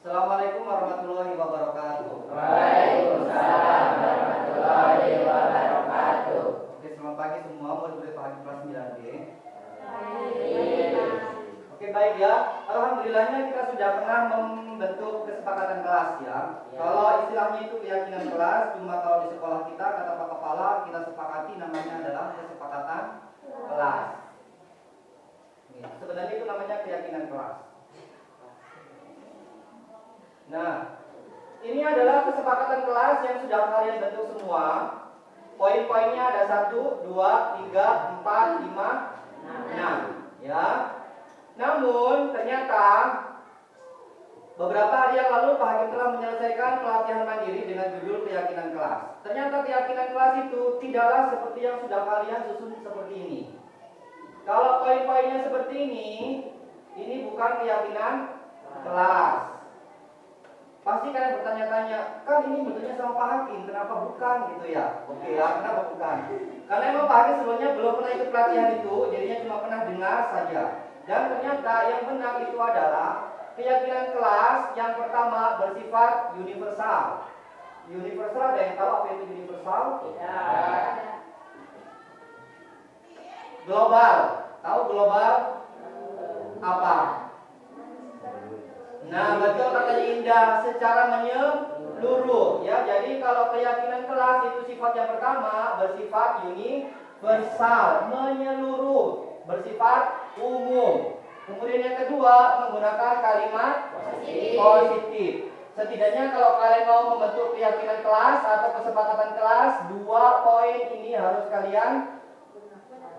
Assalamualaikum warahmatullahi wabarakatuh. Waalaikumsalam warahmatullahi wabarakatuh. Oke, selamat pagi semua, murid-murid pagi kelas 9D. Oke, baik ya. Alhamdulillahnya kita sudah pernah membentuk kesepakatan kelas ya. Kalau istilahnya itu keyakinan kelas, cuma kalau di sekolah kita kata Pak Kepala kita sepakati namanya adalah kesepakatan kelas. Sebenarnya itu namanya keyakinan kelas. Nah, ini adalah kesepakatan kelas yang sudah kalian bentuk semua. Poin-poinnya ada 1, 2, 3, 4, 5, 6 ya. Namun ternyata beberapa hari yang lalu Pak Hakim telah menyelesaikan pelatihan mandiri dengan judul keyakinan kelas. Ternyata keyakinan kelas itu tidaklah seperti yang sudah kalian susun seperti ini. Kalau poin-poinnya seperti ini bukan keyakinan kelas. Pasti kalian bertanya-tanya, kan ini bentuknya sama Pak Hakim, kenapa bukan gitu ya? Oke ya, kenapa bukan? Karena emang Pak Hakim sebelumnya belum pernah ikut pelatihan itu, jadinya cuma pernah dengar saja. Dan ternyata yang benar itu adalah keyakinan kelas yang pertama bersifat universal. Universal, ada yang tahu apa itu universal? Tidak. Global, tahu global? Apa? Nah, betul katanya Indah, secara menyeluruh ya. Jadi kalau keyakinan kelas itu sifat yang pertama bersifat universal, menyeluruh, bersifat umum. Kemudian yang kedua menggunakan kalimat positif. Setidaknya kalau kalian mau membentuk keyakinan kelas atau kesepakatan kelas, 2 poin ini harus kalian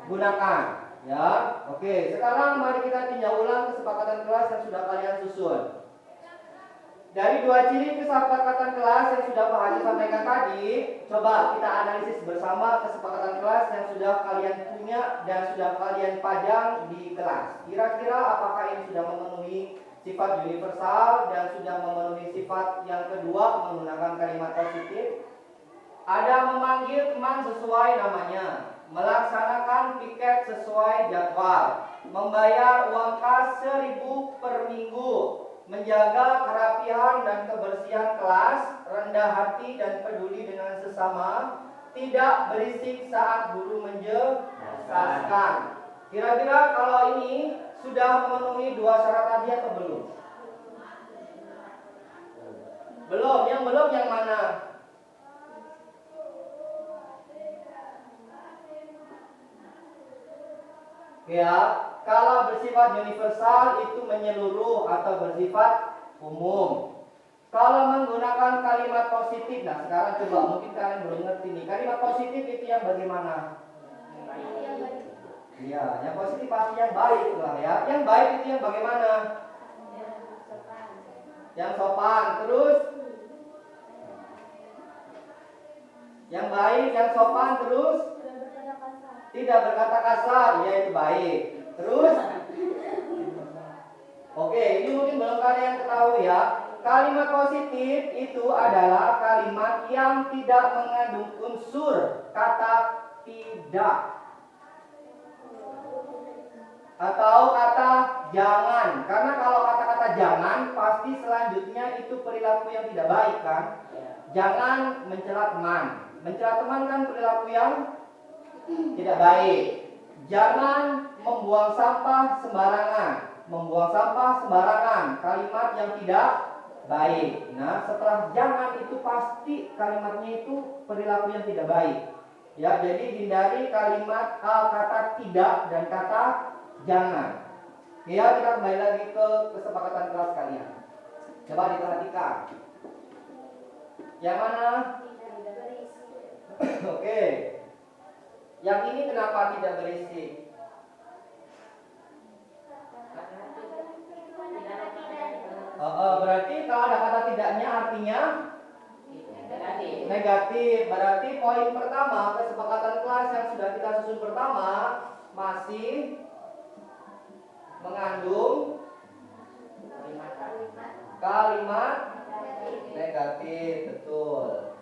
gunakan ya. Oke, sekarang mari kita tinjau ulang kesepakatan kelas yang sudah kalian susun. Dari 2 ciri kesepakatan kelas yang sudah Pak Haji sampaikan tadi, coba kita analisis bersama kesepakatan kelas yang sudah kalian punya dan sudah kalian pajang di kelas. Kira-kira apakah ini sudah memenuhi sifat universal dan sudah memenuhi sifat yang kedua menggunakan kalimat positif? Ada memanggil teman sesuai namanya, melaksanakan piket sesuai jadwal, membayar uang kas 1.000 per minggu, menjaga kerapihan dan kebersihan kelas, rendah hati dan peduli dengan sesama, tidak berisik saat guru menjelaskan. Kira-kira kalau ini sudah memenuhi 2 syarat tadi atau belum? Belum, yang mana? Ya, kalau bersifat universal itu menyeluruh atau bersifat umum. Kalau menggunakan kalimat positif, nah sekarang coba mungkin kalian belum ngerti nih. Kalimat positif itu yang bagaimana? Iya, yang positif pasti yang baik lah ya. Yang baik itu yang bagaimana? Yang sopan. Terus yang baik, yang sopan, terus tidak berkata kasar, ya itu baik. Terus, oke, ini mungkin belum kalian ketahui ya. Kalimat positif itu adalah kalimat yang tidak mengandung unsur kata tidak atau kata jangan. Karena kalau kata-kata jangan pasti selanjutnya itu perilaku yang tidak baik kan. Jangan mencela teman. Mencela teman kan perilaku yang tidak baik. Jangan membuang sampah sembarangan. Membuang sampah sembarangan, kalimat yang tidak baik. Nah, setelah jangan itu pasti kalimatnya itu perilaku yang tidak baik. Ya, jadi hindari kalimat kata tidak dan kata jangan. Ya, kita kembali lagi ke kesepakatan kelas kalian. Coba diperhatikan. Yang mana? Oke. Yang ini kenapa tidak berisi? Berarti kalau ada kata tidaknya artinya negatif. Berarti poin pertama kesepakatan kelas yang sudah kita susun pertama masih mengandung kalimat negatif, betul.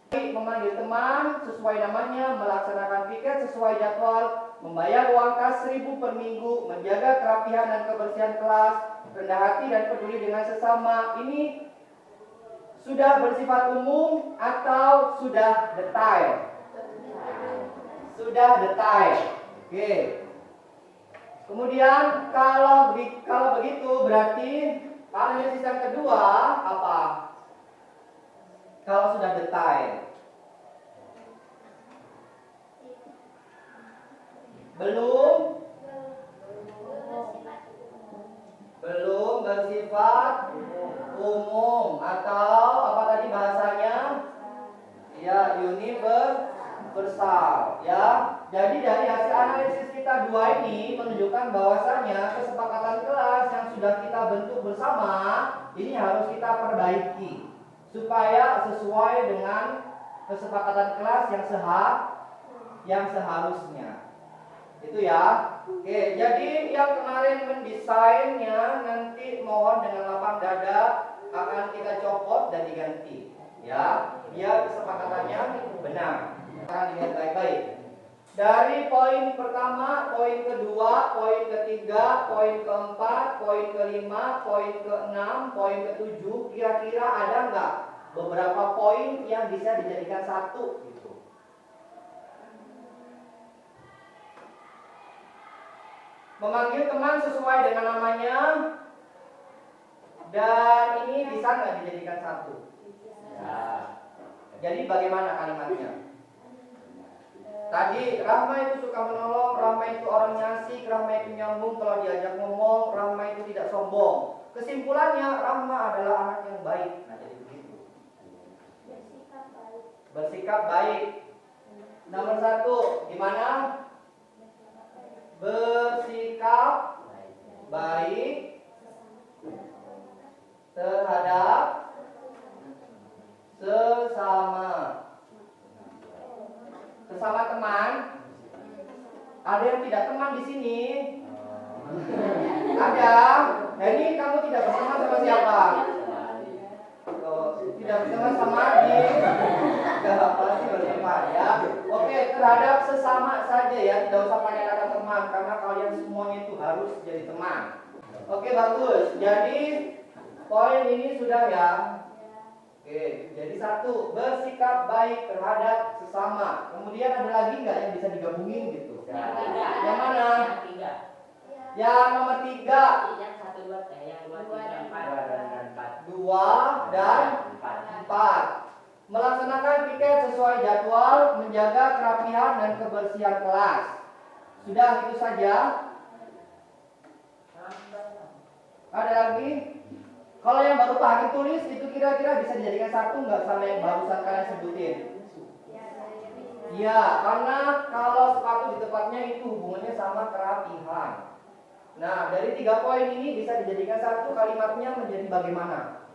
Memanggil teman sesuai namanya, melaksanakan piket sesuai jadwal, membayar uang kas 1.000 per minggu, menjaga kerapihan dan kebersihan kelas, rendah hati dan peduli dengan sesama. Ini sudah bersifat umum atau sudah detail? Sudah detail. Oke. Kemudian kalau begitu berarti analisis yang kedua apa? Kalau sudah detail. Belum bersifat umum atau apa tadi bahasanya? Ya, universal ya. Jadi dari hasil analisis kita dua ini menunjukkan bahwasanya kesepakatan kelas yang sudah kita bentuk bersama ini harus kita perbaiki supaya sesuai dengan kesepakatan kelas yang seharusnya. Itu ya. Oke, jadi yang kemarin mendesainnya nanti mohon dengan lapang dada akan kita copot dan diganti ya, biar kesepakatannya benar. Akan dilihat baik-baik. Dari poin pertama, poin kedua, poin ketiga, poin keempat, poin kelima, poin keenam, poin ketujuh, kira-kira ada nggak beberapa poin yang bisa dijadikan satu gitu? Memanggil teman sesuai dengan namanya, dan ini bisa nggak dijadikan satu? Ya. Jadi bagaimana kalimatnya? Tadi Rahma itu suka menolong, Rahma itu orangnya asik, Rahma itu nyambung kalau diajak ngomong, Rahma itu tidak sombong. Kesimpulannya Rahma adalah anak yang baik. Nah jadi begitu. Bersikap baik. Nomor satu, gimana? Bersikap baik terhadap sesama teman. Ada yang tidak teman di sini? Ada. Nah, ini kamu tidak berteman sama siapa? Tidak berteman sama adik. Tidak pasti berteman ya. Oke, terhadap sesama saja ya, tidak usah pakai kata teman karena kalian semuanya itu harus jadi teman. Oke, bagus. Jadi poin ini sudah ya. Oke, jadi satu, bersikap baik terhadap sesama. Kemudian ada lagi nggak yang bisa digabungin gitu? Yang mana? Yang nomor 3. Yang 1, 2, 3, yang 2, 3, 4. 2 dan 4. Melaksanakan piket sesuai jadwal, menjaga kerapihan dan kebersihan kelas. Sudah itu saja. Ada lagi? Kalau yang baru paham tulis itu kira-kira bisa dijadikan satu nggak sama yang barusan kalian sebutin? Iya, karena kalau sepatu di tempatnya itu hubungannya sama kerapihan. Nah, dari 3 poin ini bisa dijadikan satu, kalimatnya menjadi bagaimana?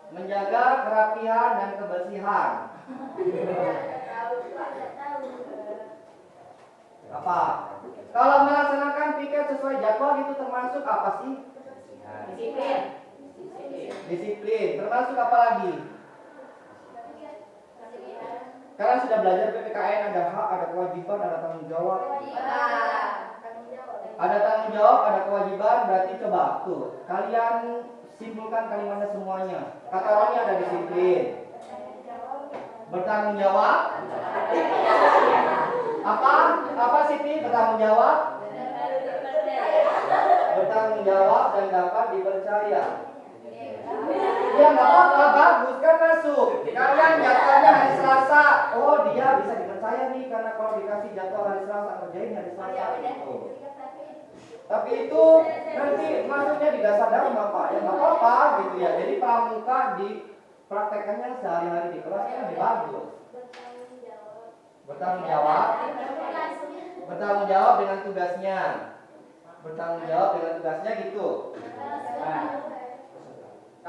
Menjaga kerapihan dan kebersihan. Apa? Kalau melaksanakan piket sesuai jadwal itu termasuk apa sih? Disiplin. Disiplin. Termasuk apa lagi? Kalian sudah belajar PPKN, ada hak, ada kewajiban, ada tanggung jawab. Ada tanggung jawab, ada kewajiban, berarti coba tuh. Kalian simpulkan kalimatnya semuanya. Kata Roni ada disiplin. Bertanggung jawab. Apa Siti bertanggung jawab? Bertanggung jawab dan dapat dipercaya. Ya nggak apa-apa, bagus kan masuk. Kalian jadwalnya hari Selasa. Oh dia bisa dipercaya nih karena kalau dikasih jadwal hari Selasa kerjain hari Selasa. Gitu. Tapi itu nanti masuknya di dasar dharma Pak. Ya nggak apa-apa gitu ya. Jadi pramuka dipraktekannya sehari-hari di kelas kan lebih bagus. Bertanggung jawab. Bertanggung jawab dengan tugasnya. Bertanggung jawab dengan tugasnya gitu. Nah,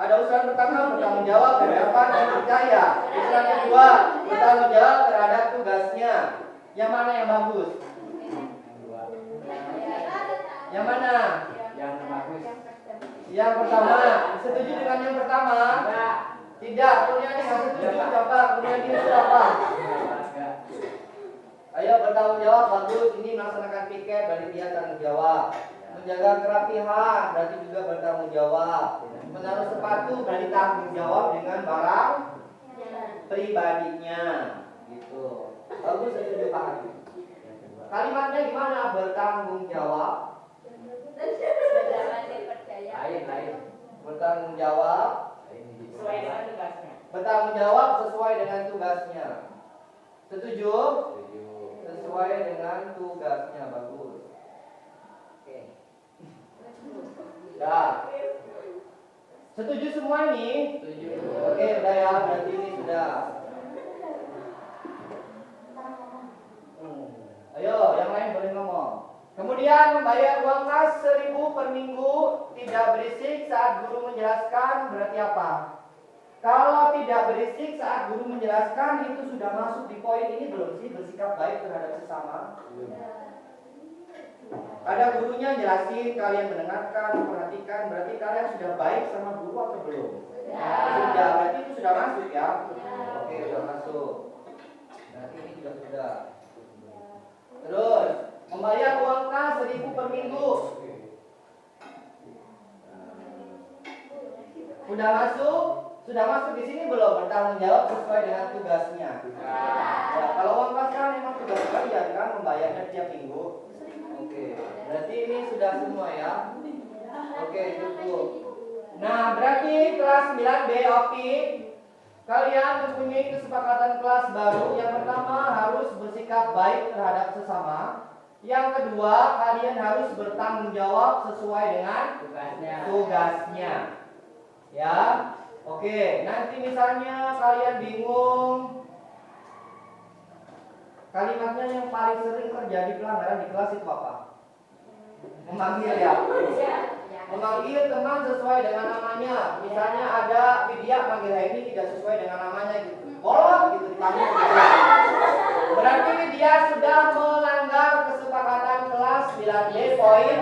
ada usulan pertama bertanggung jawab dan dapat dipercaya. Usulan kedua bertanggung jawab terhadap tugasnya. Yang mana yang bagus? Yang mana? Yang bagus. Yang pertama. Setuju dengan yang pertama? Tidak. Kemudian nggak setuju. Coba kemudian itu apa? Ayo bertanggung jawab, bagus. Ini melaksanakan piket, berarti dia tanggung jawab. Menjaga kerapihan, berarti juga bertanggung jawab. Menaruh sepatu, berarti tanggung jawab dengan barang pribadinya. Gitu. Bagus, saya setuju Pak Adi. Kalimatnya gimana? Bertanggung jawab. Lain. Bertanggung jawab. Sesuai dengan tugasnya. Bertanggung jawab sesuai dengan tugasnya. Setuju? Sesuai dengan tugasnya. Bagus. Oke. Dah. Setuju semua ini? Setuju. Oke, udah ya. Berarti ini sudah. Ayo, yang lain boleh ngomong. Kemudian membayar uang kas 1.000 per minggu, tidak berisik saat guru menjelaskan, berarti apa? Kalau tidak berisik saat guru menjelaskan, itu sudah masuk di poin ini belum sih? Bersikap baik terhadap sesama. Ada gurunya jelasin, kalian mendengarkan, perhatikan, berarti kalian sudah baik sama guru atau belum? Sudah, berarti itu sudah masuk ya? Oke, sudah masuk. Berarti ini juga sudah. Terus, membayar uang kas 1.000 per minggu. Sudah masuk? Sudah masuk di sini belum? Bertanggung jawab sesuai dengan tugasnya. Ya, kalau uang kas kan memang tugas kalian kan membayarnya tiap minggu. Oke, berarti ini sudah semua ya. Oke, cukup. Nah, berarti kelas 9B optik kalian mempunyai kesepakatan kelas baru. Yang pertama harus bersikap baik terhadap sesama. Yang kedua, kalian harus bertanggung jawab sesuai dengan tugasnya. Ya. Oke, nanti misalnya kalian bingung kalimatnya yang paling sering terjadi pelanggaran di kelas itu apa? Memanggil ya. Memanggil teman sesuai dengan namanya. Misalnya ada Widya manggil Heni tidak sesuai dengan namanya gitu. Bolong gitu dipanggil gitu. Berarti Widya sudah melanggar kesepakatan kelas 9B poin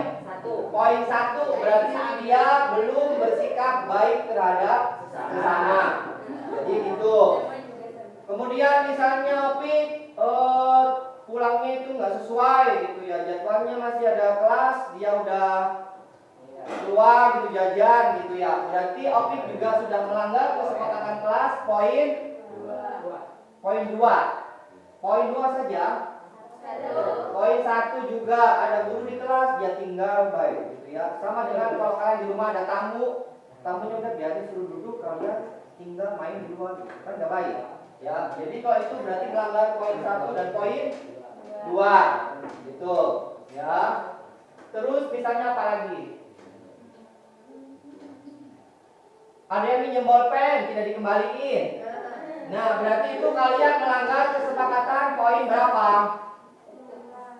1. Berarti Widya belum bersikap baik terhadap sesama. Jadi gitu. Kemudian misalnya Opik pulangnya itu nggak sesuai gitu ya, jadwalnya masih ada kelas, dia udah keluar gitu jajan gitu ya. Berarti Opik juga sudah melanggar kesepakatan kelas poin 2. Poin 2 saja. Poin 1 juga ada guru di kelas, dia tinggal baik gitu ya. Sama dengan kalau kalian di rumah ada tamunya udah biarin suruh duduk, kalian tinggal main di luar gitu. Kan nggak baik. Ya, jadi kalau itu berarti melanggar poin 1 dan poin 2. Gitu, ya. Terus misalnya apa lagi? Ada yang minjem bolpen tidak dikembaliin. Nah, berarti itu kalian melanggar kesepakatan poin berapa?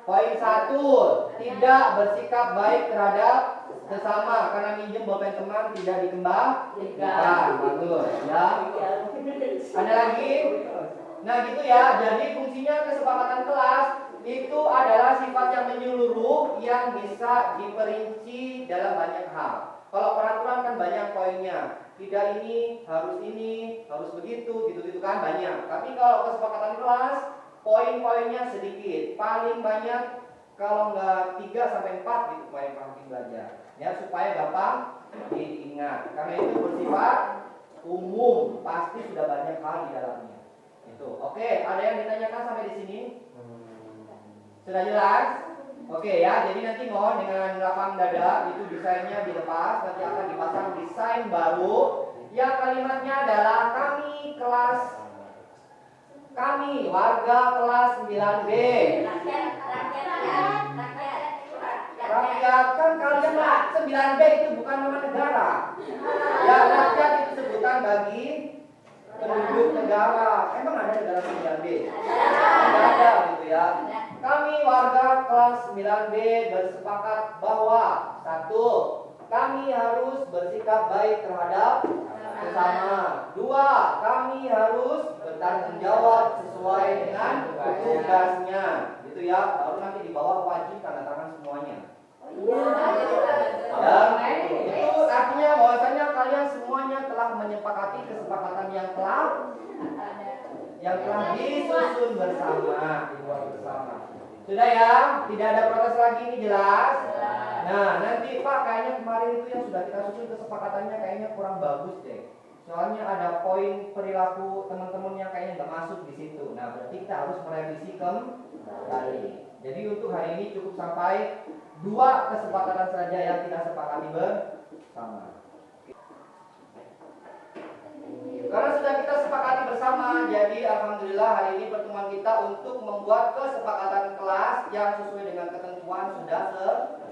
Poin 1, tidak bersikap baik terhadap sesama karena minjem bolpen teman tidak dikembalikan. Bagus, ya. Ada lagi? Nah, gitu ya. Jadi fungsinya kesepakatan kelas itu adalah sifat yang menyeluruh yang bisa diperinci dalam banyak hal. Kalau peraturan kan banyak poinnya. Tidak ini, harus begitu, gitu-gitu kan banyak. Tapi kalau kesepakatan kelas, poin-poinnya sedikit. Paling banyak kalau nggak 3 sampai 4 gitu poin penting belajar. Ya, supaya gampang diingat. Karena itu bersifat umum, pasti sudah banyak hal di dalamnya. Itu. Oke, ada yang ditanyakan sampai di sini? Sudah jelas? Oke ya, jadi nanti mohon dengan lapang dada itu desainnya dilepas, nanti akan dipasang desain baru yang kalimatnya adalah kami warga kelas 9B. Rakyat kan kalian lah, 9B itu bukan nama negara. Ya, rakyat itu sebutan bagi penduduk negara. Emang ada negara 9B? Tidak ada gitu ya. Kami warga kelas 9B bersepakat bahwa 1. Kami harus bersikap baik terhadap sesama. 2. Kami harus bertanggung jawab sesuai dengan tugasnya. Gitu ya. Baru nanti di bawah wajib tanda tangan semuanya. Dan itu artinya bahwasanya kalian semuanya telah menyepakati kesepakatan yang telah yang telah disusun bersama, dibuat bersama. Sudah ya? Tidak ada protes lagi, ini jelas? Nah, nanti Pak, kayaknya kemarin itu yang sudah kita susun kesepakatannya kayaknya kurang bagus deh. Soalnya ada poin perilaku teman-teman yang kayaknya nggak masuk di situ. Nah, berarti kita harus merevisi kembali. Jadi untuk hari ini cukup sampai 2 kesepakatan saja yang kita sepakati bersama. Karena sudah kita sepakati bersama, jadi alhamdulillah hari ini pertemuan kita untuk membuat kesepakatan kelas yang sesuai dengan ketentuan sudah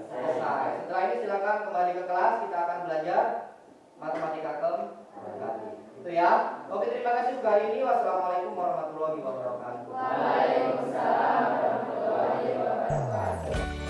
selesai. Setelah ini silakan kembali ke kelas, kita akan belajar matematika kembali. Itu ya. Oke, terima kasih untuk hari ini. Wassalamualaikum warahmatullahi wabarakatuh. Waalaikumsalam warahmatullahi wabarakatuh.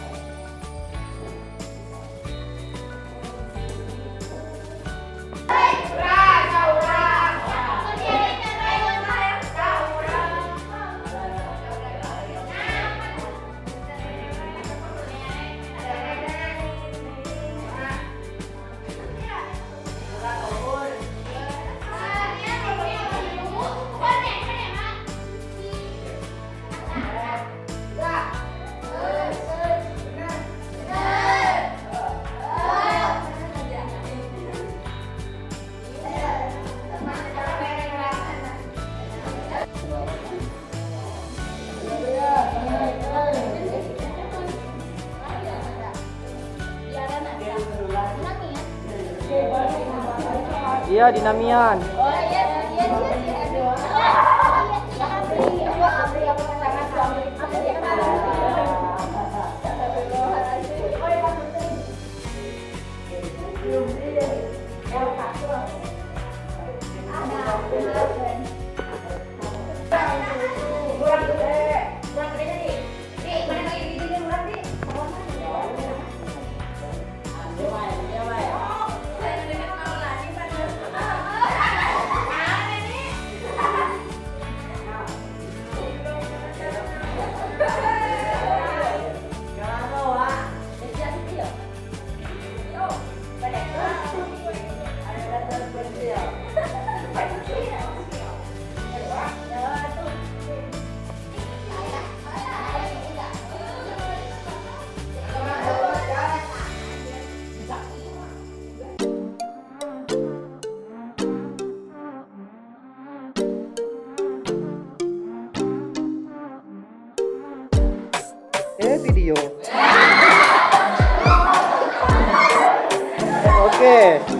Iya, dinamian. Oh iya, Video. Oke.